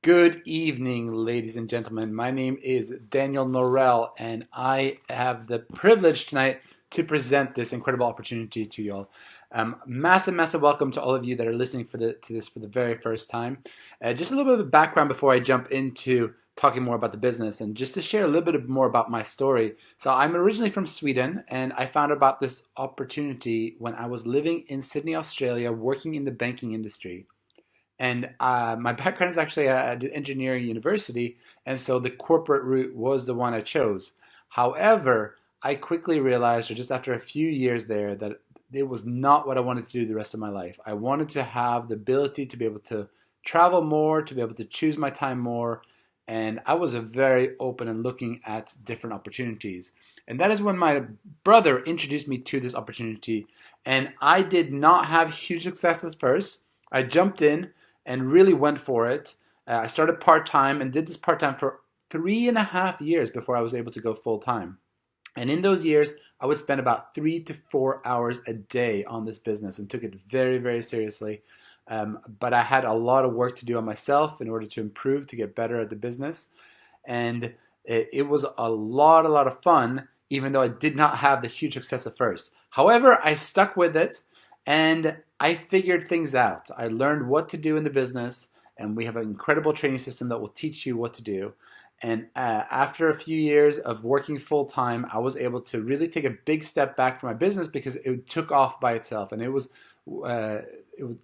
Good evening, ladies and gentlemen. My name is Daniel Norell, and I have the privilege tonight to present this incredible opportunity to you all. Massive welcome to all of you that are listening to this for the very first time. Just a little bit of background before I jump into talking more about the business, and just to share a little bit more about my story. So I'm originally from Sweden, and I found out about this opportunity when I was living in Sydney, Australia, working in the banking industry. And my background is actually I did engineering university, and so the corporate route was the one I chose. However, I quickly realized, or just after a few years there, that it was not what I wanted to do the rest of my life. I wanted to have the ability to be able to travel more, to be able to choose my time more, and I was a very open and looking at different opportunities. And that is when my brother introduced me to this opportunity, and I did not have huge success at first. I jumped in and really went for it. I started part-time and did this part-time for 3.5 years before I was able to go full-time. And in those years, I would spend about 3 to 4 hours a day on this business and took it very seriously. But I had a lot of work to do on myself in order to improve, to get better at the business. And it was a lot of fun, even though I did not have the huge success at first. However, I stuck with it and I figured things out. I learned what to do in the business, and we have an incredible training system that will teach you what to do. And after a few years of working full time, I was able to really take a big step back from my business because it took off by itself, and it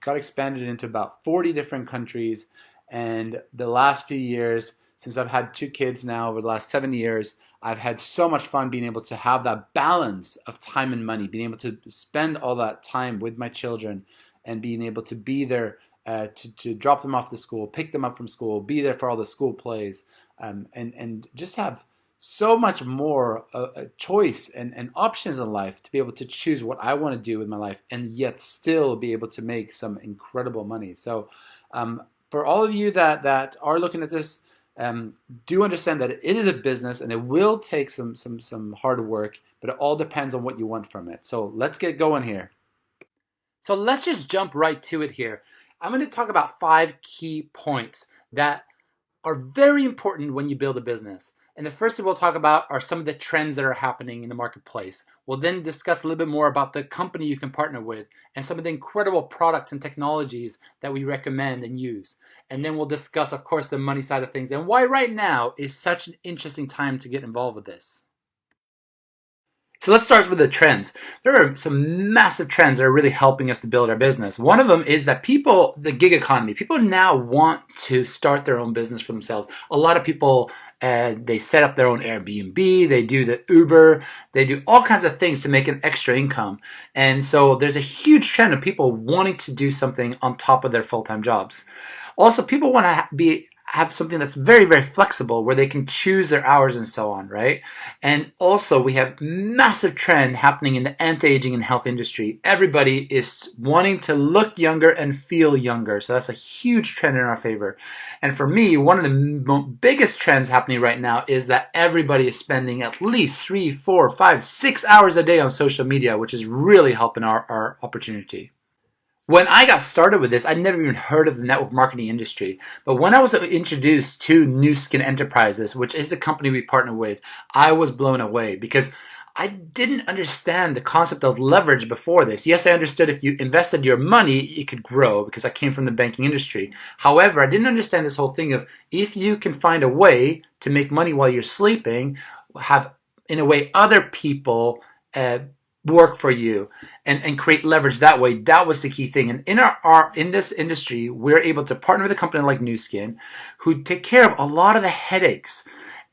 got expanded into about 40 different countries. And the last few years, since I've had two kids now over the last 7 years, I've had so much fun being able to have that balance of time and money, being able to spend all that time with my children and being able to be there to drop them off to school, pick them up from school, be there for all the school plays, and just have so much more choice and options in life to be able to choose what I want to do with my life and yet still be able to make some incredible money. So for all of you that are looking at this, do understand that it is a business and it will take some hard work, but it all depends on what you want from it. So let's get going here. So let's just jump right to it here. I'm going to talk about 5 key points that are very important when you build a business. And the first thing we'll talk about are some of the trends that are happening in the marketplace. We'll then discuss a little bit more about the company you can partner with and some of the incredible products and technologies that we recommend and use. And then we'll discuss, of course, the money side of things and why right now is such an interesting time to get involved with this. So let's start with the trends. There are some massive trends that are really helping us to build our business. One of them is that the gig economy, people now want to start their own business for themselves. A lot of people, they set up their own Airbnb, they do the Uber, they do all kinds of things to make an extra income. And so there's a huge trend of people wanting to do something on top of their full-time jobs. Also, people want to have something that's very flexible where they can choose their hours and so on, right? And also we have massive trend happening in the anti-aging and health industry. Everybody is wanting to look younger and feel younger. So that's a huge trend in our favor. And for me, one of the biggest trends happening right now is that everybody is spending at least 3, 4, 5, 6 hours a day on social media, which is really helping our opportunity. When I got started with this, I'd never even heard of the network marketing industry. But when I was introduced to New Skin Enterprises, which is the company we partner with, I was blown away because I didn't understand the concept of leverage before this. Yes, I understood if you invested your money, it could grow because I came from the banking industry. However, I didn't understand this whole thing of if you can find a way to make money while you're sleeping, have, in a way, other people work for you and create leverage that way. That was the key thing. And in this industry, we're able to partner with a company like Nu Skin who take care of a lot of the headaches.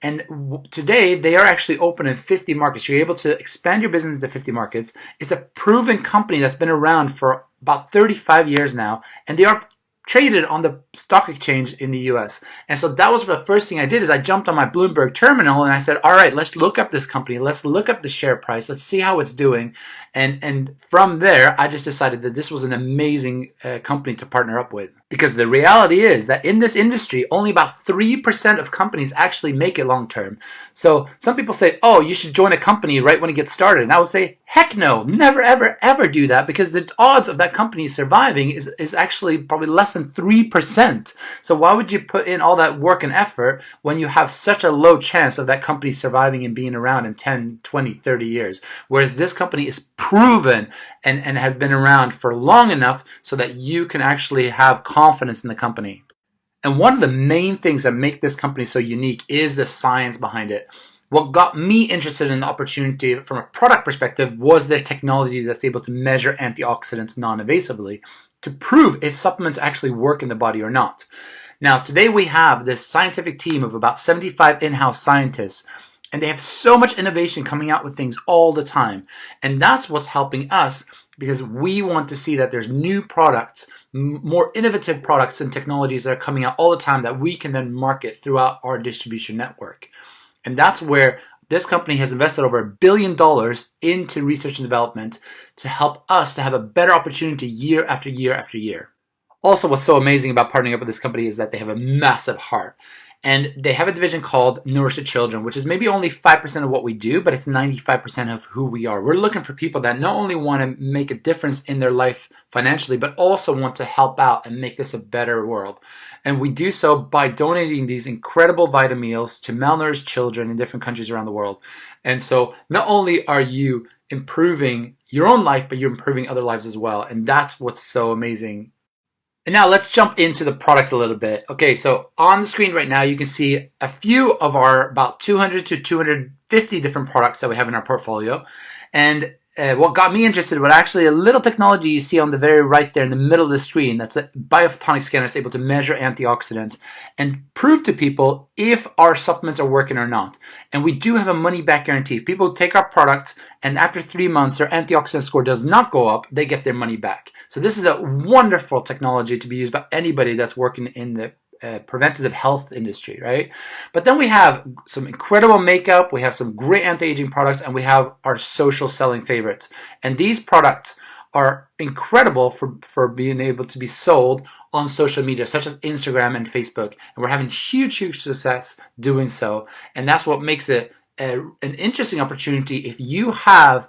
And today they are actually open in 50 markets. You're able to expand your business into 50 markets. It's a proven company that's been around for about 35 years now, and they are traded on the stock exchange in the US. And so that was the first thing I did is I jumped on my Bloomberg terminal and I said, all right, let's look up this company. Let's look up the share price. Let's see how it's doing. And from there, I just decided that this was an amazing company to partner up with. Because the reality is that in this industry, only about 3% of companies actually make it long term. So some people say, oh, you should join a company right when it gets started. And I would say, heck no, never, ever, ever do that, because the odds of that company surviving is actually probably less than 3%. So why would you put in all that work and effort when you have such a low chance of that company surviving and being around in 10, 20, 30 years? Whereas this company is proven and has been around for long enough so that you can actually have confidence in the company. And one of the main things that make this company so unique is the science behind it. What got me interested in the opportunity from a product perspective was their technology that's able to measure antioxidants non-invasively to prove if supplements actually work in the body or not. Now, today we have this scientific team of about 75 in-house scientists, and they have so much innovation coming out with things all the time. And that's what's helping us, because we want to see that there's new products, more innovative products and technologies that are coming out all the time that we can then market throughout our distribution network. And that's where this company has invested over $1 billion into research and development to help us to have a better opportunity year after year after year. Also, what's so amazing about partnering up with this company is that they have a massive heart. And they have a division called Nourish the Children, which is maybe only 5% of what we do, but it's 95% of who we are. We're looking for people that not only want to make a difference in their life financially, but also want to help out and make this a better world. And we do so by donating these incredible Vita meals to malnourished children in different countries around the world. And so not only are you improving your own life, but you're improving other lives as well. And that's what's so amazing. And now let's jump into the product a little bit. Okay, so on the screen right now, you can see a few of our about 200 to 250 different products that we have in our portfolio. And what got me interested was actually a little technology you see on the very right there in the middle of the screen. That's a biophotonic scanner that's able to measure antioxidants and prove to people if our supplements are working or not. And we do have a money back guarantee. If people take our product and after 3 months their antioxidant score does not go up, they get their money back. So this is a wonderful technology to be used by anybody that's working in the preventative health industry, right? But then we have some incredible makeup, we have some great anti-aging products, and we have our social selling favorites. And these products are incredible for being able to be sold on social media, such as Instagram and Facebook. And we're having huge success doing so. And that's what makes it an interesting opportunity if you have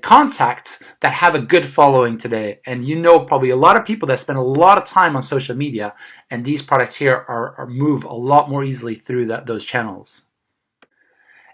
contacts that have a good following today, and you know probably a lot of people that spend a lot of time on social media, and these products here are move a lot more easily through those channels.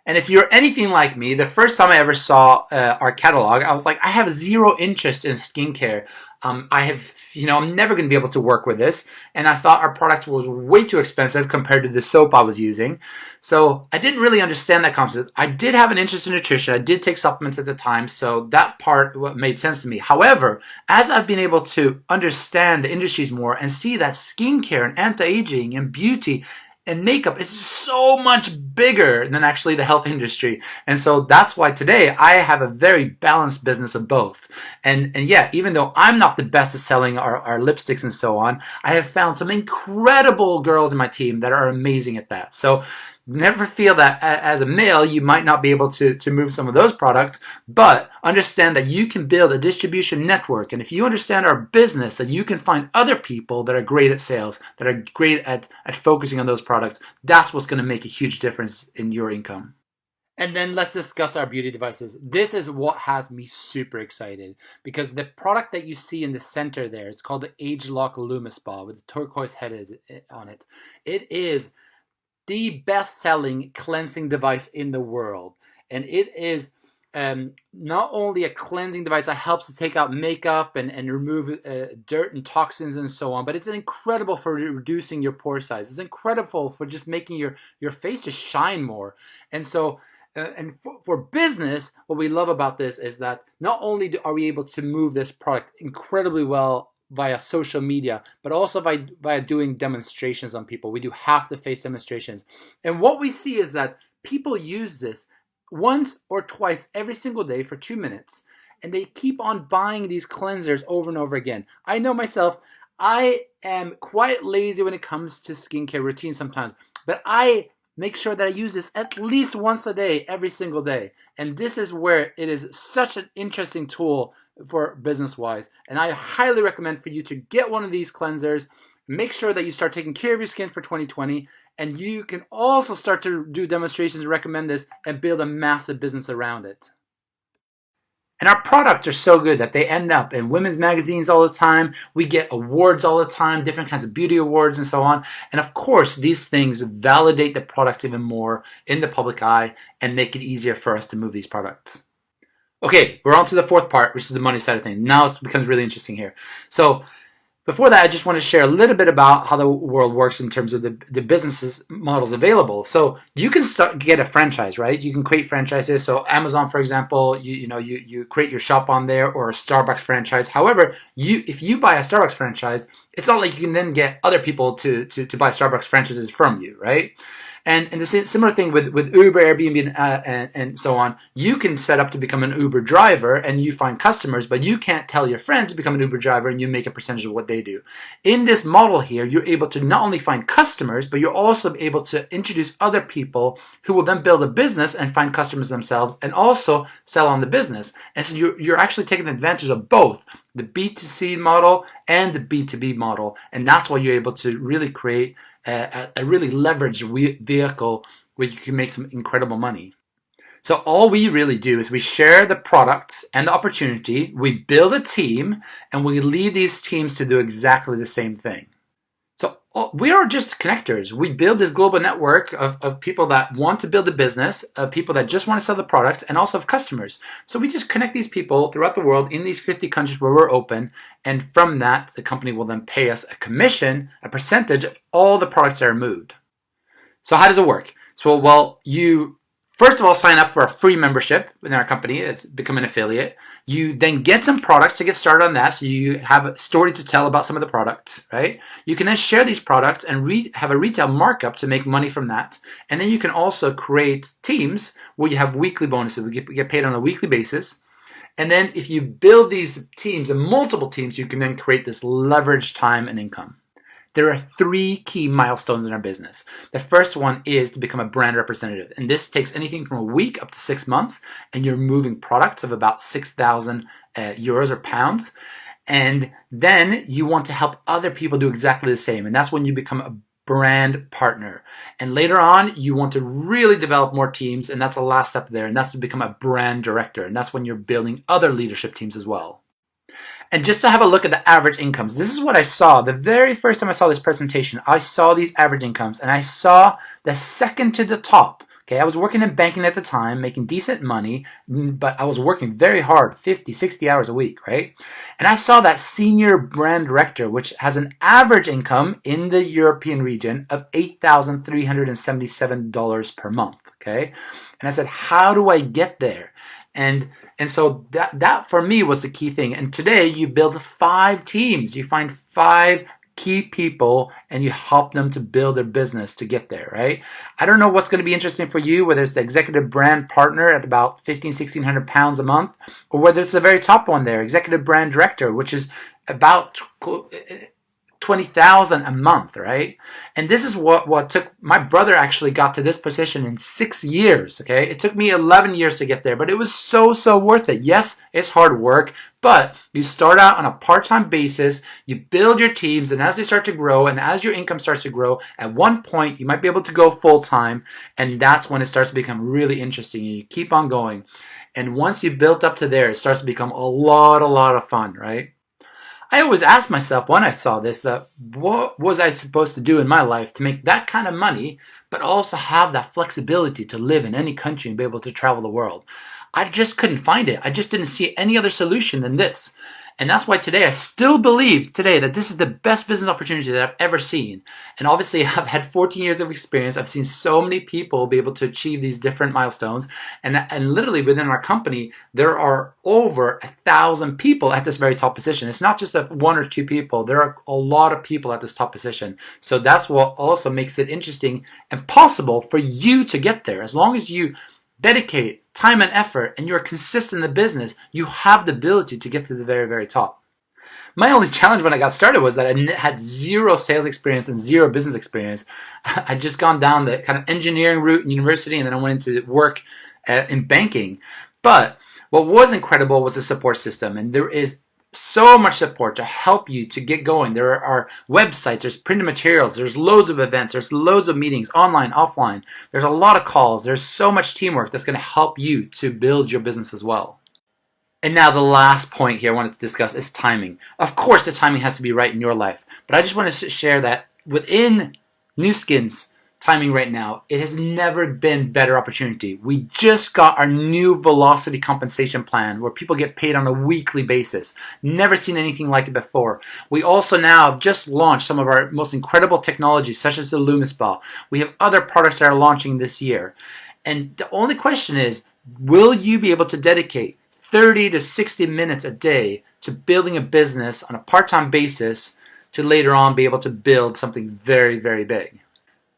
And if you're anything like me, the first time I ever saw our catalog, I was like, I have zero interest in skincare. I'm never going to be able to work with this. And I thought our product was way too expensive compared to the soap I was using. So I didn't really understand that concept. I did have an interest in nutrition. I did take supplements at the time. So that part made sense to me. However, as I've been able to understand the industries more and see that skincare and anti-aging and beauty and makeup is so much bigger than actually the health industry. And so that's why today I have a very balanced business of both. And yeah, even though I'm not the best at selling our lipsticks and so on, I have found some incredible girls in my team that are amazing at that. So never feel that as a male you might not be able to move some of those products, but understand that you can build a distribution network. And if you understand our business, that you can find other people that are great at sales, that are great at focusing on those products. That's what's going to make a huge difference in your income. And then let's discuss our beauty devices. This is what has me super excited, because the product that you see in the center there, it's called the Age Lock LumiSpa with the turquoise head on it. It is the best-selling cleansing device in the world. And it is not only a cleansing device that helps to take out makeup and remove dirt and toxins and so on, but it's incredible for reducing your pore size. It's incredible for just making your face just shine more. And so for business, what we love about this is that not only are we able to move this product incredibly well via social media, but also via doing demonstrations on people. We do half the face demonstrations. And what we see is that people use this once or twice every single day for 2 minutes. And they keep on buying these cleansers over and over again. I know myself, I am quite lazy when it comes to skincare routine sometimes, but I make sure that I use this at least once a day, every single day. And this is where it is such an interesting tool for business-wise. And I highly recommend for you to get one of these cleansers Make sure that you start taking care of your skin for 2020, and you can also start to do demonstrations and recommend this and build a massive business around it. And our products are so good that they end up in women's magazines all the time. We get awards all the time, different kinds of beauty awards and so on. And of course, these things validate the products even more in the public eye and make it easier for us to move these products. Okay, we're on to the fourth part, which is the money side of things. Now it becomes really interesting here. So before that, I just want to share a little bit about how the world works in terms of the business models available. So you can get a franchise, right? You can create franchises. So Amazon, for example, you create your shop on there, or a Starbucks franchise. However, if you buy a Starbucks franchise, it's not like you can then get other people to buy Starbucks franchises from you, right? And the similar thing with Uber, Airbnb, and so on. You can set up to become an Uber driver and you find customers, but you can't tell your friends to become an Uber driver and you make a percentage of what they do. In this model here, you're able to not only find customers, but you're also able to introduce other people who will then build a business and find customers themselves and also sell on the business. And so you're actually taking advantage of both the B2C model and the B2B model. And that's why you're able to really create a really leveraged vehicle where you can make some incredible money. So all we really do is we share the products and the opportunity, we build a team, and we lead these teams to do exactly the same thing. So we are just connectors. We build this global network of people that want to build a business, of people that just want to sell the product, and also of customers. So we just connect these people throughout the world in these 50 countries where we're open. And from that, the company will then pay us a commission, a percentage of all the products that are moved. So how does it work? So, well, you first of all sign up for a free membership in our company. It's become an affiliate. You then get some products to get started on that, so you have a story to tell about some of the products, right? You can then share these products and have a retail markup to make money from that. And then you can also create teams where you have weekly bonuses. We get paid on a weekly basis. And then if you build these teams and multiple teams, you can then create this leveraged time and income. There are 3 key milestones in our business. The first one is to become a brand representative. And this takes anything from a week up to 6 months. And you're moving products of about 6,000 euros or pounds. And then you want to help other people do exactly the same. And that's when you become a brand partner. And later on, you want to really develop more teams. And that's the last step there. And that's to become a brand director. And that's when you're building other leadership teams as well. And just to have a look at the average incomes, this is what I saw. The very first time I saw this presentation, I saw these average incomes, and I saw the second to the top. Okay, I was working in banking at the time, making decent money, but I was working very hard, 50, 60 hours a week, right? And I saw that senior brand director, which has an average income in the European region of $8,377 per month, okay? And I said, how do I get there? And so that for me was the key thing. And today you build 5 teams. You find 5 key people and you help them to build their business to get there, right? I don't know what's going to be interesting for you, whether it's the executive brand partner at about 1,600 pounds a month, or whether it's the very top one there, executive brand director, which is about 20,000 a month, right? And this is what took my brother actually got to this position in 6 years. Okay, it took me 11 years to get there, but it was so worth it. Yes, it's hard work, but you start out on a part-time basis, you build your teams, and as they start to grow and as your income starts to grow, at one point you might be able to go full-time, and that's when it starts to become really interesting. And you keep on going, and once you built up to there, it starts to become a lot of fun, right? I always asked myself when I saw this, that what was I supposed to do in my life to make that kind of money, but also have that flexibility to live in any country and be able to travel the world? I just couldn't find it. I just didn't see any other solution than this. And that's why today I still believe today that this is the best business opportunity that I've ever seen. And obviously I've had 14 years of experience. I've seen so many people be able to achieve these different milestones. And literally within our company, there are over 1,000 people at this very top position. It's not just 1 or 2 people. There are a lot of people at this top position. So that's what also makes it interesting and possible for you to get there. As long as you dedicate time and effort and you're consistent in the business, you have the ability to get to the very top. My only challenge when I got started was that I had 0 sales experience and 0 business experience. I'd just gone down the kind of engineering route in university, and then I went into work in banking. But what was incredible was the support system, and there is so much support to help you to get going. There are websites, there's printed materials, there's loads of events, there's loads of meetings, online, offline. There's a lot of calls. There's so much teamwork that's going to help you to build your business as well. And now the last point here I wanted to discuss is timing. Of course, the timing has to be right in your life, but I just want to share that within Nu Skin's timing right now, it has never been better opportunity. We just got our new velocity compensation plan where people get paid on a weekly basis. Never seen anything like it before. We also now have just launched some of our most incredible technologies, such as the LumiSpa. We have other products that are launching this year. And the only question is, will you be able to dedicate 30 to 60 minutes a day to building a business on a part-time basis to later on be able to build something very, very big?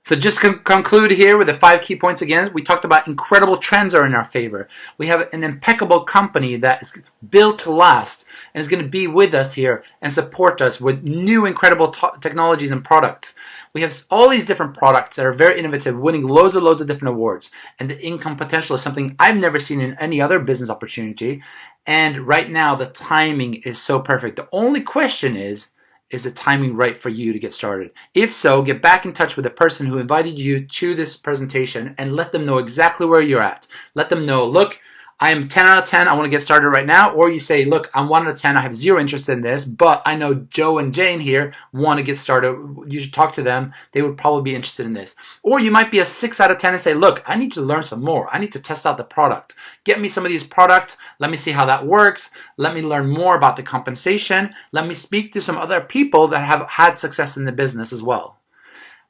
So just conclude here with the 5 key points again. We talked about incredible trends are in our favor. We have an impeccable company that is built to last and is going to be with us here and support us with new incredible technologies and products. We have all these different products that are very innovative, winning loads of different awards. And the income potential is something I've never seen in any other business opportunity. And right now, the timing is so perfect. The only question is the timing right for you to get started? If so, get back in touch with the person who invited you to this presentation and let them know exactly where you're at. Let them know, look, I am 10 out of 10, I want to get started right now. Or you say, look, I'm 1 out of 10, I have 0 interest in this, but I know Joe and Jane here want to get started. You should talk to them. They would probably be interested in this. Or you might be a 6 out of 10 and say, look, I need to learn some more. I need to test out the product. Get me some of these products. Let me see how that works. Let me learn more about the compensation. Let me speak to some other people that have had success in the business as well.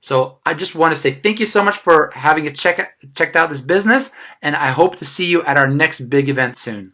So I just want to say thank you so much for having checked out this business, and I hope to see you at our next big event soon.